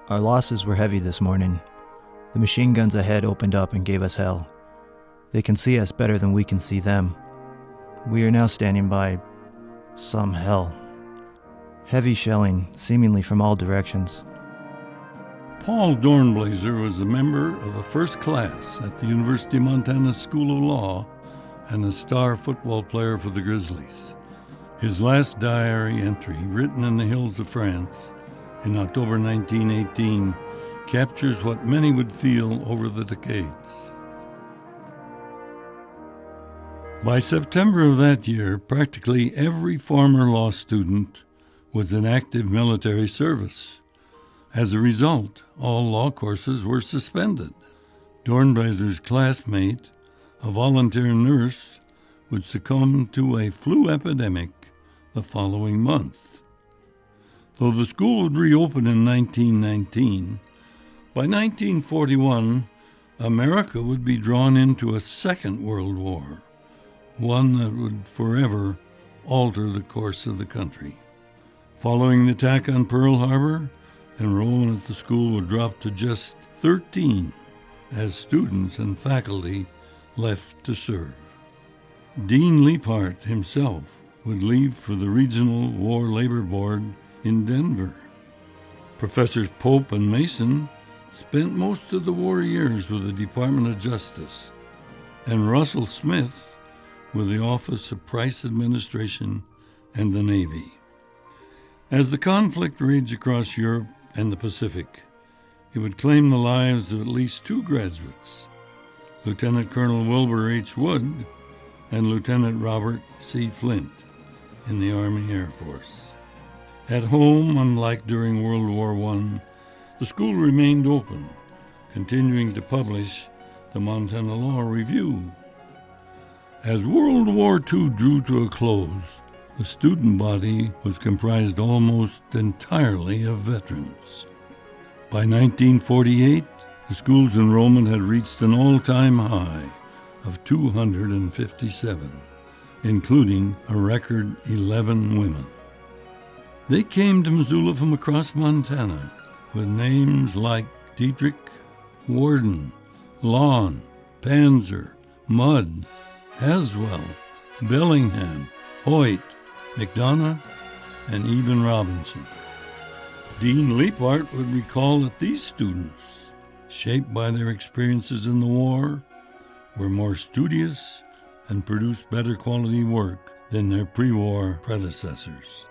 Our losses were heavy this morning. The machine guns ahead opened up and gave us hell. They can see us better than we can see them. We are now standing by some hell. Heavy shelling, seemingly from all directions. Paul Dornblaser was a member of the first class at the University of Montana School of Law and a star football player for the Grizzlies. His last diary entry, written in the hills of France in October 1918, captures what many would feel over the decades. By September of that year, practically every former law student was in active military service. As a result, all law courses were suspended. Dornblaser's classmate, a volunteer nurse, would succumb to a flu epidemic the following month. Though the school would reopen in 1919, by 1941, America would be drawn into a second world war, one that would forever alter the course of the country. Following the attack on Pearl Harbor, enrollment at the school would drop to just 13 as students and faculty left to serve. Dean Leaphart himself would leave for the Regional War Labor Board in Denver. Professors Pope and Mason spent most of the war years with the Department of Justice, and Russell Smith with the Office of Price Administration and the Navy. As the conflict raged across Europe and the Pacific, it would claim the lives of at least two graduates, Lieutenant Colonel Wilbur H. Wood and Lieutenant Robert C. Flint in the Army Air Force. At home, unlike during World War I, the school remained open, continuing to publish the Montana Law Review. As World War II drew to a close, the student body was comprised almost entirely of veterans. By 1948, the school's enrollment had reached an all-time high of 257, including a record 11 women. They came to Missoula from across Montana with names like Dietrich, Warden, Lawn, Panzer, Mudd, Haswell, Bellingham, Hoyt, McDonough, and even Robinson. Dean Leaphart would recall that these students, shaped by their experiences in the war, were more studious and produced better quality work than their pre-war predecessors.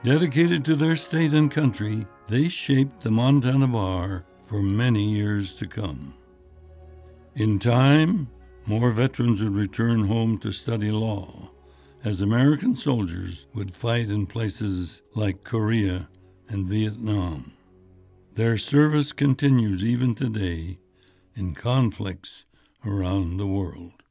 Dedicated to their state and country, they shaped the Montana Bar for many years to come. In time, more veterans would return home to study law, as American soldiers would fight in places like Korea and Vietnam. Their service continues even today in conflicts around the world.